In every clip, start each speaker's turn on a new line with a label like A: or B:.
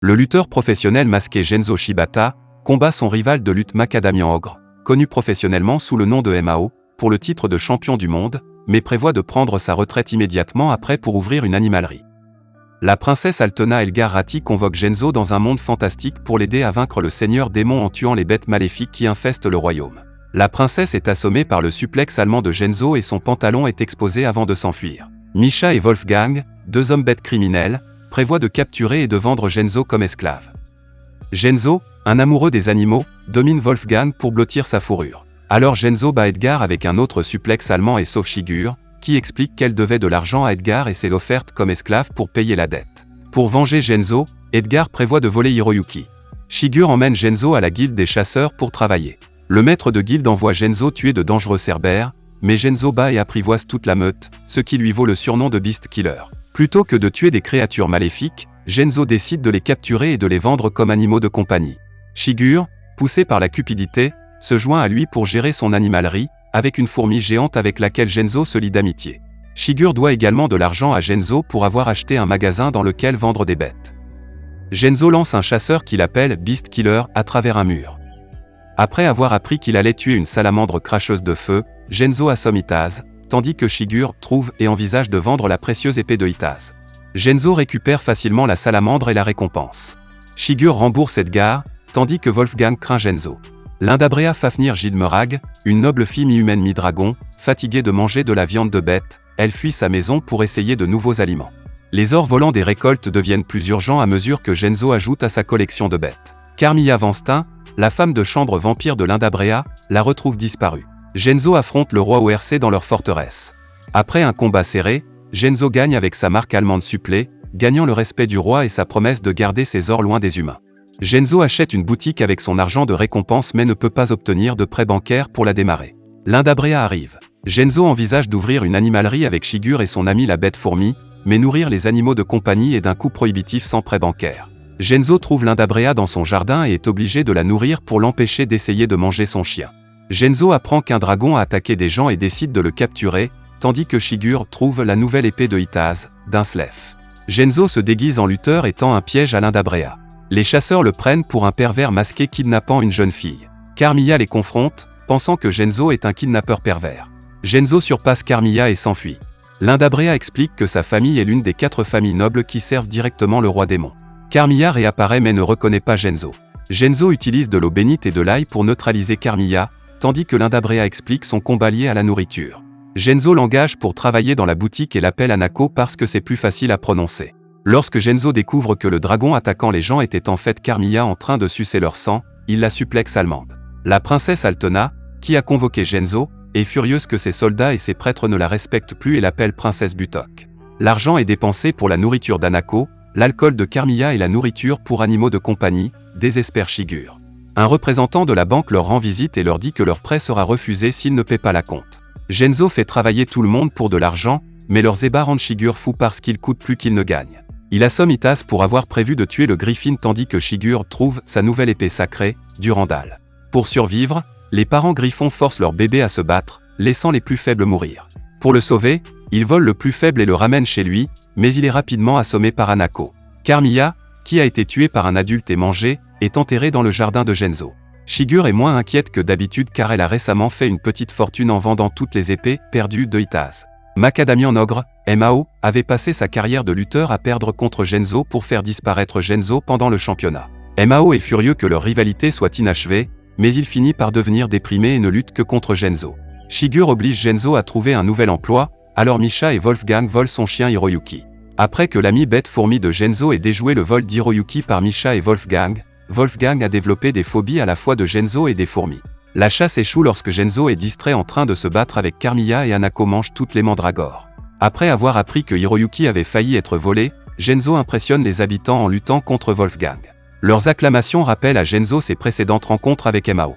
A: Le lutteur professionnel masqué Genzo Shibata combat son rival de lutte Macadamian Ogre, connu professionnellement sous le nom de MAO, pour le titre de champion du monde, mais prévoit de prendre sa retraite immédiatement après pour ouvrir une animalerie. La princesse Altona Elgar Ratti convoque Genzo dans un monde fantastique pour l'aider à vaincre le seigneur démon en tuant les bêtes maléfiques qui infestent le royaume. La princesse est assommée par le suplex allemand de Genzo et son pantalon est exposé avant de s'enfuir. Misha et Wolfgang, deux hommes bêtes criminels, prévoient de capturer et de vendre Genzo comme esclave. Genzo, un amoureux des animaux, domine Wolfgang pour blottir sa fourrure. Alors Genzo bat Edgar avec un autre suplex allemand et sauve Shigur, qui explique qu'elle devait de l'argent à Edgar et s'est offerte comme esclave pour payer la dette. Pour venger Genzo, Edgar prévoit de voler Hiroyuki. Shigur emmène Genzo à la guilde des chasseurs pour travailler. Le maître de guilde envoie Genzo tuer de dangereux cerbères, mais Genzo bat et apprivoise toute la meute, ce qui lui vaut le surnom de Beast Killer. Plutôt que de tuer des créatures maléfiques, Genzo décide de les capturer et de les vendre comme animaux de compagnie. Shigur, poussé par la cupidité, se joint à lui pour gérer son animalerie, avec une fourmi géante avec laquelle Genzo se lie d'amitié. Shigur doit également de l'argent à Genzo pour avoir acheté un magasin dans lequel vendre des bêtes. Genzo lance un chasseur qu'il appelle Beast Killer à travers un mur. Après avoir appris qu'il allait tuer une salamandre cracheuse de feu, Genzo assomme Itaz, tandis que Shigur trouve et envisage de vendre la précieuse épée de Itaz. Genzo récupère facilement la salamandre et la récompense. Shigur rembourse Edgar, tandis que Wolfgang craint Genzo. Lindabrea Fafnir Jidmerag, une noble fille mi-humaine mi-dragon, fatiguée de manger de la viande de bête, elle fuit sa maison pour essayer de nouveaux aliments. Les ors volants des récoltes deviennent plus urgents à mesure que Genzo ajoute à sa collection de bêtes. Carmilla Vanstin, la femme de chambre vampire de Lindabrea, la retrouve disparue. Genzo affronte le roi ORC dans leur forteresse. Après un combat serré, Genzo gagne avec sa marque allemande supplée, gagnant le respect du roi et sa promesse de garder ses ors loin des humains. Genzo achète une boutique avec son argent de récompense mais ne peut pas obtenir de prêt bancaire pour la démarrer. Lindabrea arrive. Genzo envisage d'ouvrir une animalerie avec Shigur et son ami la bête fourmi, mais nourrir les animaux de compagnie est d'un coût prohibitif sans prêt bancaire. Genzo trouve Lindabrea dans son jardin et est obligé de la nourrir pour l'empêcher d'essayer de manger son chien. Genzo apprend qu'un dragon a attaqué des gens et décide de le capturer, tandis que Shigur trouve la nouvelle épée de Itaz, Dinslef. Genzo se déguise en lutteur et tend un piège à Lindabrea. Les chasseurs le prennent pour un pervers masqué kidnappant une jeune fille. Carmilla les confronte, pensant que Genzo est un kidnappeur pervers. Genzo surpasse Carmilla et s'enfuit. Lindabrea explique que sa famille est l'une des 4 familles nobles qui servent directement le roi démon. Carmilla réapparaît mais ne reconnaît pas Genzo. Genzo utilise de l'eau bénite et de l'ail pour neutraliser Carmilla, tandis que Lindabrea explique son combat lié à la nourriture. Genzo l'engage pour travailler dans la boutique et l'appelle Hanako parce que c'est plus facile à prononcer. Lorsque Genzo découvre que le dragon attaquant les gens était en fait Carmilla en train de sucer leur sang, il la supplexe allemande. La princesse Altona, qui a convoqué Genzo, est furieuse que ses soldats et ses prêtres ne la respectent plus et l'appelle princesse Butok. L'argent est dépensé pour la nourriture d'Hanako, l'alcool de Carmilla et la nourriture pour animaux de compagnie, désespère Shigur. Un représentant de la banque leur rend visite et leur dit que leur prêt sera refusé s'ils ne paient pas la compte. Genzo fait travailler tout le monde pour de l'argent, mais leurs ébats rendent Shigur fou parce qu'il coûte plus qu'il ne gagne. Il assomme Itaz pour avoir prévu de tuer le Griffin tandis que Shigur trouve sa nouvelle épée sacrée, Durandal. Pour survivre, les parents griffons forcent leur bébé à se battre, laissant les plus faibles mourir. Pour le sauver, il vole le plus faible et le ramène chez lui, mais il est rapidement assommé par Hanako. Carmilla, qui a été tuée par un adulte et mangée, est enterrée dans le jardin de Genzo. Shigur est moins inquiète que d'habitude car elle a récemment fait une petite fortune en vendant toutes les épées perdues de Itaz. Macadamian Ogre, MAO, avait passé sa carrière de lutteur à perdre contre Genzo pour faire disparaître Genzo pendant le championnat. MAO est furieux que leur rivalité soit inachevée, mais il finit par devenir déprimé et ne lutte que contre Genzo. Shigur oblige Genzo à trouver un nouvel emploi, alors Misha et Wolfgang volent son chien Hiroyuki. Après que l'ami bête fourmi de Genzo ait déjoué le vol d'Hiroyuki par Misha et Wolfgang, Wolfgang a développé des phobies à la fois de Genzo et des fourmis. La chasse échoue lorsque Genzo est distrait en train de se battre avec Carmilla et Hanako mange toutes les mandragores. Après avoir appris que Hiroyuki avait failli être volé, Genzo impressionne les habitants en luttant contre Wolfgang. Leurs acclamations rappellent à Genzo ses précédentes rencontres avec MAO.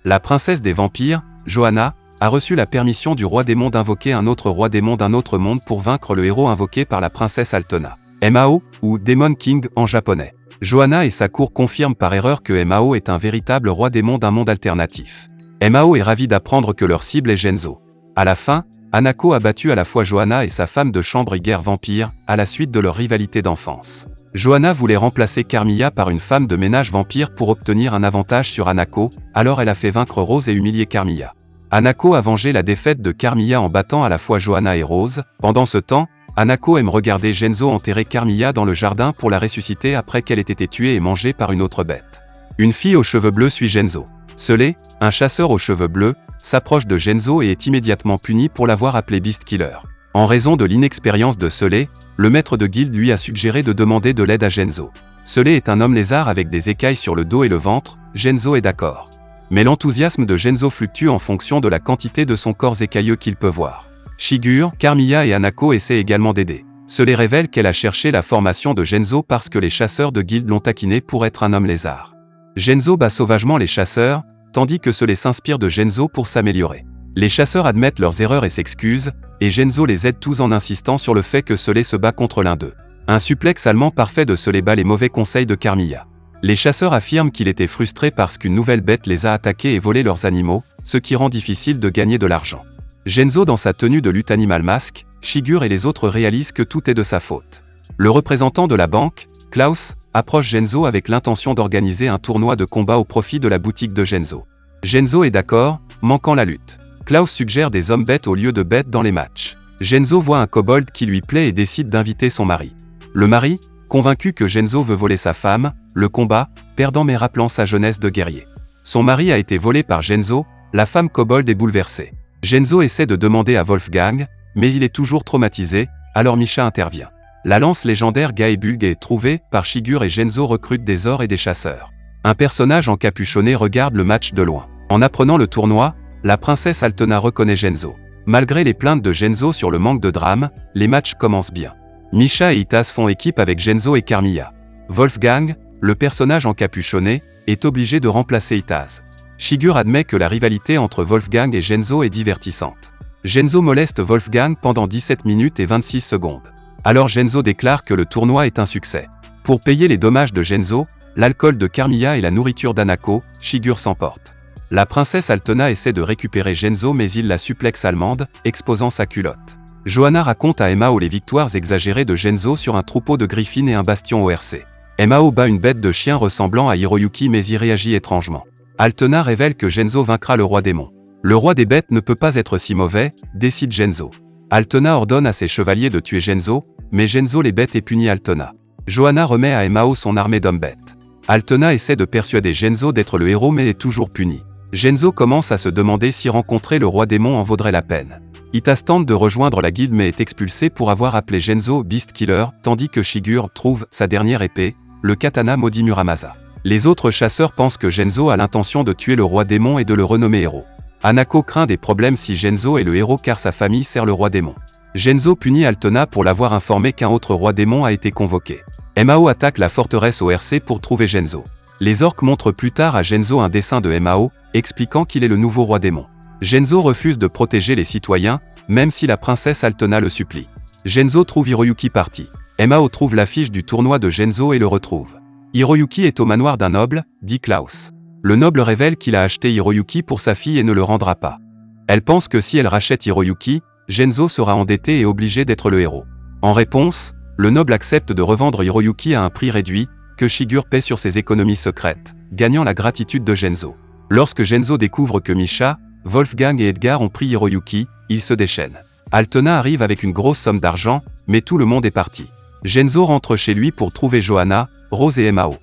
A: La princesse des vampires, Johanna, a reçu la permission du roi démon d'invoquer un autre roi démon d'un autre monde pour vaincre le héros invoqué par la princesse Altona. MAO, ou Demon King en japonais. Johanna et sa cour confirment par erreur que MAO est un véritable roi démon d'un monde alternatif. MAO est ravi d'apprendre que leur cible est Genzo. À la fin, Hanako a battu à la fois Johanna et sa femme de chambre et guerre vampire, à la suite de leur rivalité d'enfance. Johanna voulait remplacer Carmilla par une femme de ménage vampire pour obtenir un avantage sur Hanako, alors elle a fait vaincre Rose et humilier Carmilla. Hanako a vengé la défaite de Carmilla en battant à la fois Johanna et Rose. Pendant ce temps, Hanako aime regarder Genzo enterrer Carmilla dans le jardin pour la ressusciter après qu'elle ait été tuée et mangée par une autre bête. Une fille aux cheveux bleus suit Genzo. Sully, un chasseur aux cheveux bleus, s'approche de Genzo et est immédiatement puni pour l'avoir appelé Beast Killer. En raison de l'inexpérience de Sully, le maître de guilde lui a suggéré de demander de l'aide à Genzo. Sully est un homme lézard avec des écailles sur le dos et le ventre, Genzo est d'accord. Mais l'enthousiasme de Genzo fluctue en fonction de la quantité de son corps écailleux qu'il peut voir. Shigure, Carmilla et Hanako essaient également d'aider. Sully révèle qu'elle a cherché la formation de Genzo parce que les chasseurs de guilde l'ont taquiné pour être un homme lézard. Genzo bat sauvagement les chasseurs, tandis que Sully s'inspire de Genzo pour s'améliorer. Les chasseurs admettent leurs erreurs et s'excusent, et Genzo les aide tous en insistant sur le fait que Sully se bat contre l'un d'eux. Un suplex allemand parfait de Sully bat les mauvais conseils de Carmilla. Les chasseurs affirment qu'il était frustré parce qu'une nouvelle bête les a attaqués et volé leurs animaux, ce qui rend difficile de gagner de l'argent. Genzo dans sa tenue de lutte Animal Mask, Shigure et les autres réalisent que tout est de sa faute. Le représentant de la banque, Klaus, approche Genzo avec l'intention d'organiser un tournoi de combat au profit de la boutique de Genzo. Genzo est d'accord, manquant la lutte. Klaus suggère des hommes bêtes au lieu de bêtes dans les matchs. Genzo voit un kobold qui lui plaît et décide d'inviter son mari. Le mari, convaincu que Genzo veut voler sa femme, le combat, perdant mais rappelant sa jeunesse de guerrier. Son mari a été volé par Genzo, la femme kobold est bouleversée. Genzo essaie de demander à Wolfgang, mais il est toujours traumatisé, alors Misha intervient. La lance légendaire Gaebug est trouvée par Shigure et Genzo recrute des ors et des chasseurs. Un personnage encapuchonné regarde le match de loin. En apprenant le tournoi, la princesse Altena reconnaît Genzo. Malgré les plaintes de Genzo sur le manque de drame, les matchs commencent bien. Misha et Itaz font équipe avec Genzo et Carmilla. Wolfgang, le personnage encapuchonné, est obligé de remplacer Itaz. Shigure admet que la rivalité entre Wolfgang et Genzo est divertissante. Genzo moleste Wolfgang pendant 17 minutes et 26 secondes. Alors Genzo déclare que le tournoi est un succès. Pour payer les dommages de Genzo, l'alcool de Carmilla et la nourriture d'Hanako, Shigure s'emporte. La princesse Altena essaie de récupérer Genzo mais il la supplexe allemande, exposant sa culotte. Johanna raconte à Emao les victoires exagérées de Genzo sur un troupeau de griffines et un bastion ORC. Emao bat une bête de chien ressemblant à Hiroyuki mais y réagit étrangement. Altena révèle que Genzo vaincra le roi démon. Le roi des bêtes ne peut pas être si mauvais, décide Genzo. Altena ordonne à ses chevaliers de tuer Genzo, mais Genzo les bête et punit Altena. Johanna remet à Emao son armée d'hommes bêtes. Altena essaie de persuader Genzo d'être le héros mais est toujours puni. Genzo commence à se demander si rencontrer le roi démon en vaudrait la peine. Itaz tente de rejoindre la guilde mais est expulsé pour avoir appelé Genzo Beast Killer, tandis que Shigure trouve sa dernière épée, le katana maudit Muramasa. Les autres chasseurs pensent que Genzo a l'intention de tuer le roi démon et de le renommer héros. Hanako craint des problèmes si Genzo est le héros car sa famille sert le roi démon. Genzo punit Altena pour l'avoir informé qu'un autre roi démon a été convoqué. Emao attaque la forteresse ORC pour trouver Genzo. Les orques montrent plus tard à Genzo un dessin de Emao, expliquant qu'il est le nouveau roi démon. Genzo refuse de protéger les citoyens, même si la princesse Altena le supplie. Genzo trouve Hiroyuki parti. Emao trouve l'affiche du tournoi de Genzo et le retrouve. Hiroyuki est au manoir d'un noble, dit Klaus. Le noble révèle qu'il a acheté Hiroyuki pour sa fille et ne le rendra pas. Elle pense que si elle rachète Hiroyuki, Genzo sera endetté et obligé d'être le héros. En réponse, le noble accepte de revendre Hiroyuki à un prix réduit, que Shigure paie sur ses économies secrètes, gagnant la gratitude de Genzo. Lorsque Genzo découvre que Misha, Wolfgang et Edgar ont pris Hiroyuki, il se déchaîne. Altena arrive avec une grosse somme d'argent, mais tout le monde est parti. Genzo rentre chez lui pour trouver Johanna, Rose et Emao.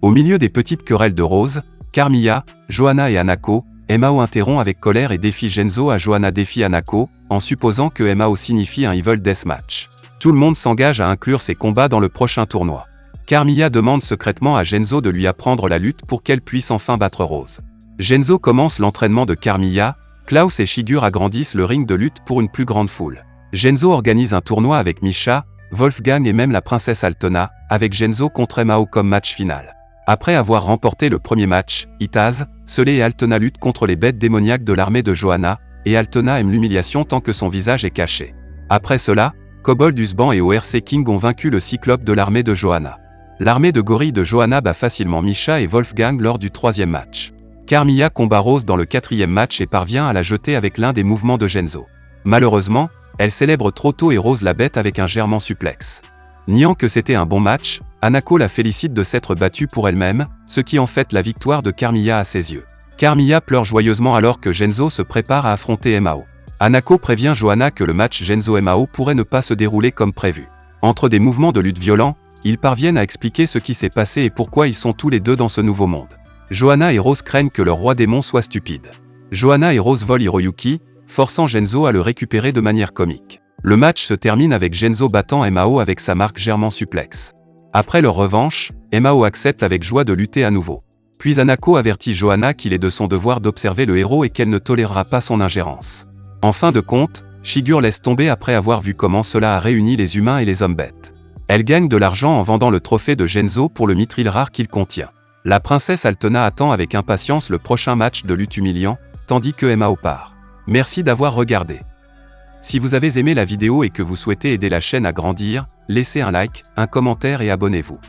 A: Au milieu des petites querelles de Rose, Carmilla, Johanna et Hanako, Emao interrompt avec colère et défie Genzo à Johanna défie Hanako, en supposant que Emao signifie un Evil Deathmatch. Tout le monde s'engage à inclure ces combats dans le prochain tournoi. Carmilla demande secrètement à Genzo de lui apprendre la lutte pour qu'elle puisse enfin battre Rose. Genzo commence l'entraînement de Carmilla, Klaus et Shigure agrandissent le ring de lutte pour une plus grande foule. Genzo organise un tournoi avec Misha, Wolfgang et même la princesse Altena, avec Genzo contre Emao comme match final. Après avoir remporté le premier match, Itaz, Sully et Altena luttent contre les bêtes démoniaques de l'armée de Johanna, et Altena aime l'humiliation tant que son visage est caché. Après cela, Kobold Usban et ORC King ont vaincu le cyclope de l'armée de Johanna. L'armée de gorilles de Johanna bat facilement Misha et Wolfgang lors du troisième match. Carmilla combat Rose dans le quatrième match et parvient à la jeter avec l'un des mouvements de Genzo. Malheureusement, elle célèbre trop tôt et Rose la bête avec un germant suplex. Niant que c'était un bon match, Hanako la félicite de s'être battue pour elle-même, ce qui en fait la victoire de Carmilla à ses yeux. Carmilla pleure joyeusement alors que Genzo se prépare à affronter Mao. Hanako prévient Johanna que le match Genzo-Mao pourrait ne pas se dérouler comme prévu. Entre des mouvements de lutte violents, ils parviennent à expliquer ce qui s'est passé et pourquoi ils sont tous les deux dans ce nouveau monde. Johanna et Rose craignent que leur roi démon soit stupide. Johanna et Rose volent Hiroyuki, forçant Genzo à le récupérer de manière comique. Le match se termine avec Genzo battant Mao avec sa marque German Suplex. Après leur revanche, Mao accepte avec joie de lutter à nouveau. Puis Hanako avertit Johanna qu'il est de son devoir d'observer le héros et qu'elle ne tolérera pas son ingérence. En fin de compte, Shigure laisse tomber après avoir vu comment cela a réuni les humains et les hommes bêtes. Elle gagne de l'argent en vendant le trophée de Genzo pour le mithril rare qu'il contient. La princesse Altena attend avec impatience le prochain match de lutte humiliant, tandis que Mao part. Merci d'avoir regardé. Si vous avez aimé la vidéo et que vous souhaitez aider la chaîne à grandir, laissez un like, un commentaire et abonnez-vous.